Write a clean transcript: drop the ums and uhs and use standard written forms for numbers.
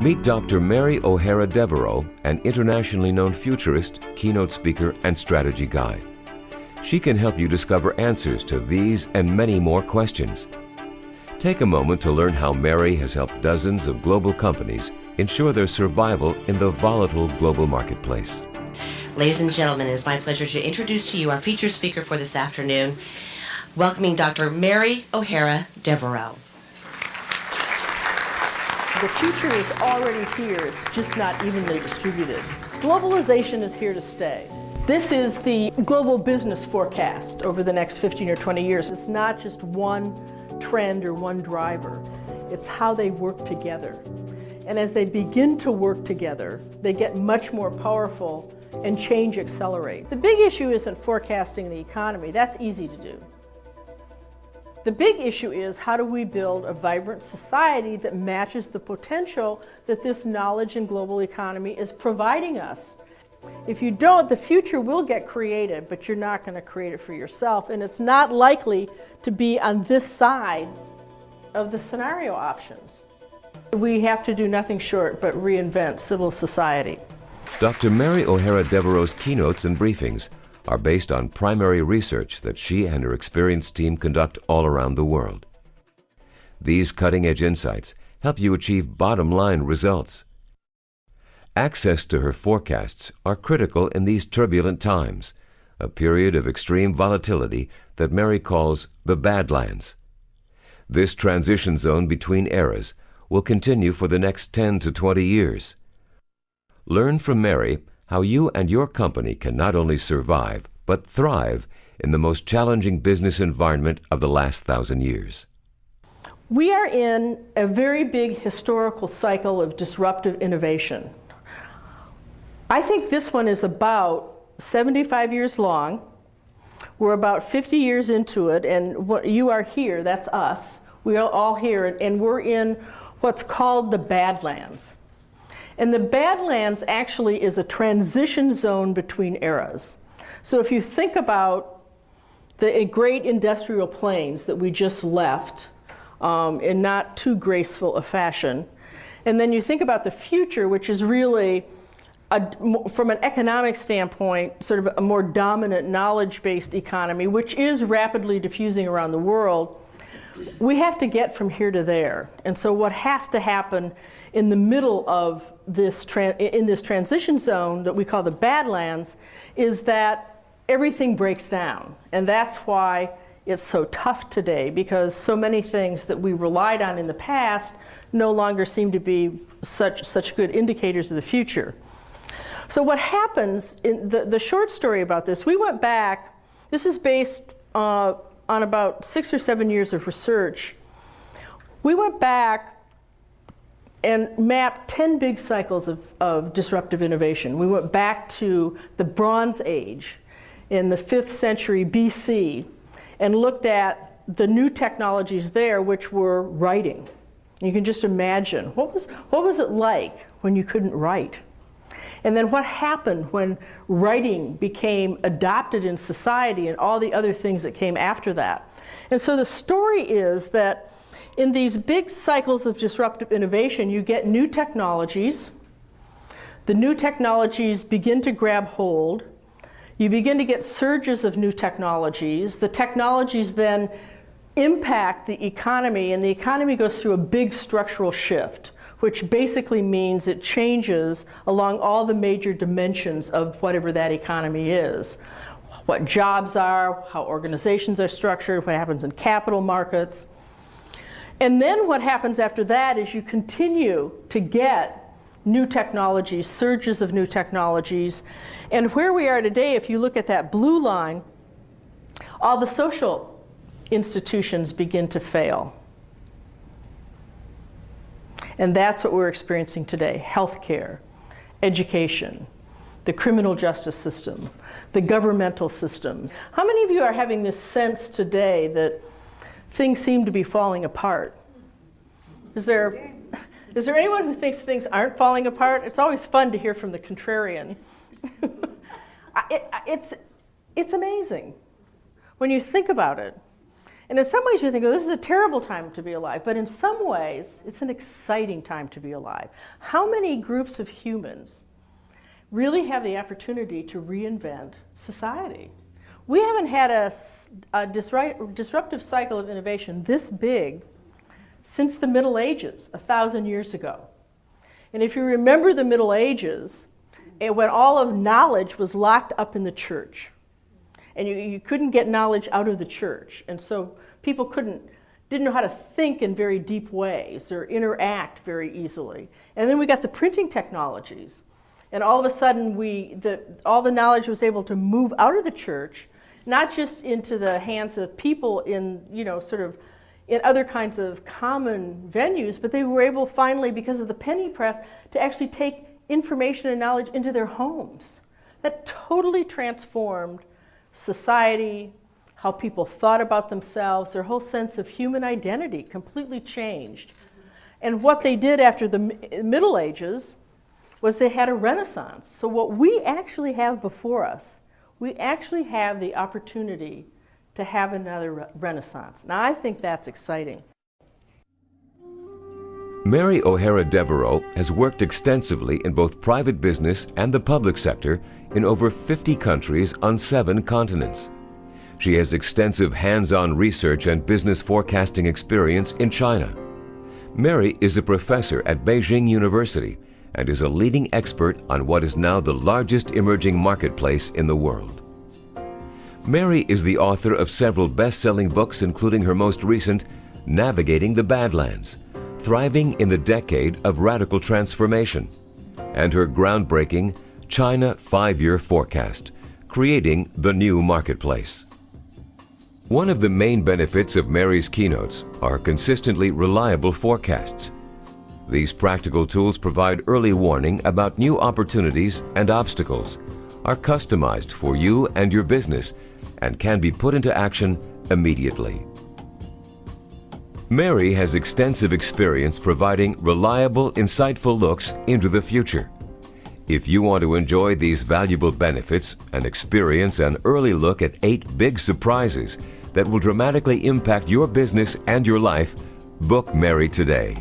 Meet Dr. Mary O'Hara Devereaux, an internationally known futurist, keynote speaker, and strategy guide. She can help you discover answers to these and many more questions. Take a moment to learn how Mary has helped dozens of global companies ensure their survival in the volatile global marketplace. Ladies and gentlemen, it is my pleasure to introduce to you our featured speaker for this afternoon, welcoming Dr. Mary O'Hara Devereaux. The future is already here, it's just not evenly distributed. Globalization is here to stay. This is the global business forecast over the next 15 or 20 years. It's not just one trend or one driver, it's how they work together. And as they begin to work together, they get much more powerful and change accelerate. The big issue isn't forecasting the economy, that's easy to do. The big issue is how do we build a vibrant society that matches the potential that this knowledge and global economy is providing us. If you don't, the future will get created, but you're not going to create it for yourself, and it's not likely to be on this side of the scenario options. We have to do nothing short but reinvent civil society. Dr. Mary O'Hara Devereaux's keynotes and briefings are based on primary research that she and her experienced team conduct all around the world. These cutting-edge insights help you achieve bottom-line results. Access to her forecasts are critical in these turbulent times, a period of extreme volatility that Mary calls the Badlands. This transition zone between eras will continue for the next 10 to 20 years. Learn from Mary how you and your company can not only survive, but thrive in the most challenging business environment of the last 1,000 years. We are in a very big historical cycle of disruptive innovation. I think this one is about 75 years long. We're about 50 years into it, and what you are here, that's us. We are all here, and we're in what's called the Badlands. And the Badlands actually is a transition zone between eras. So if you think about the great industrial plains that we just left in not too graceful a fashion, and then you think about the future, which is really, from an economic standpoint, sort of a more dominant knowledge-based economy, which is rapidly diffusing around the world, we have to get from here to there. And so what has to happen in the middle of this transition zone that we call the Badlands is that everything breaks down. And that's why it's so tough today, because so many things that we relied on in the past no longer seem to be such good indicators of the future. So what happens, in the short story about this, we went back, this is based on about 6 or 7 years of research. We went back and mapped 10 big cycles of disruptive innovation. We went back to the Bronze Age in the 5th century BC and looked at the new technologies there, which were writing. You can just imagine, what was it like when you couldn't write? And then what happened when writing became adopted in society and all the other things that came after that. And so the story is that in these big cycles of disruptive innovation, you get new technologies. The new technologies begin to grab hold. You begin to get surges of new technologies. The technologies then impact the economy, and the economy goes through a big structural shift, which basically means it changes along all the major dimensions of whatever that economy is. What jobs are, how organizations are structured, what happens in capital markets. And then what happens after that is you continue to get new technologies, surges of new technologies. And where we are today, if you look at that blue line, all the social institutions begin to fail. And that's what we're experiencing today: healthcare, education, the criminal justice system, the governmental systems. How many of you are having this sense today that things seem to be falling apart? Is there anyone who thinks things aren't falling apart? It's always fun to hear from the contrarian. It's amazing when you think about it. And in some ways you think, oh, this is a terrible time to be alive. But in some ways, it's an exciting time to be alive. How many groups of humans really have the opportunity to reinvent society? We haven't had a disruptive cycle of innovation this big since the Middle Ages, 1,000 years ago. And if you remember the Middle Ages, when all of knowledge was locked up in the church, and you couldn't get knowledge out of the church, and so people didn't know how to think in very deep ways or interact very easily. And then we got the printing technologies, and all of a sudden all the knowledge was able to move out of the church, not just into the hands of people in, sort of in other kinds of common venues, but they were able finally, because of the penny press, to actually take information and knowledge into their homes. That totally transformed society, how people thought about themselves, their whole sense of human identity completely changed. And what they did after the Middle Ages was they had a renaissance. So what we actually have before us, we actually have the opportunity to have another renaissance. Now, I think that's exciting. Mary O'Hara Devereaux has worked extensively in both private business and the public sector in over 50 countries on 7 continents. She has extensive hands-on research and business forecasting experience in China. Mary is a professor at Beijing University and is a leading expert on what is now the largest emerging marketplace in the world. Mary is the author of several best-selling books, including her most recent, Navigating the Badlands, Thriving in the Decade of Radical Transformation, and her groundbreaking China 5-Year Forecast, Creating the New Marketplace. One of the main benefits of Mary's keynotes are consistently reliable forecasts. These practical tools provide early warning about new opportunities and obstacles, are customized for you and your business, and can be put into action immediately. Mary has extensive experience providing reliable, insightful looks into the future. If you want to enjoy these valuable benefits and experience an early look at 8 big surprises that will dramatically impact your business and your life, book Mary today.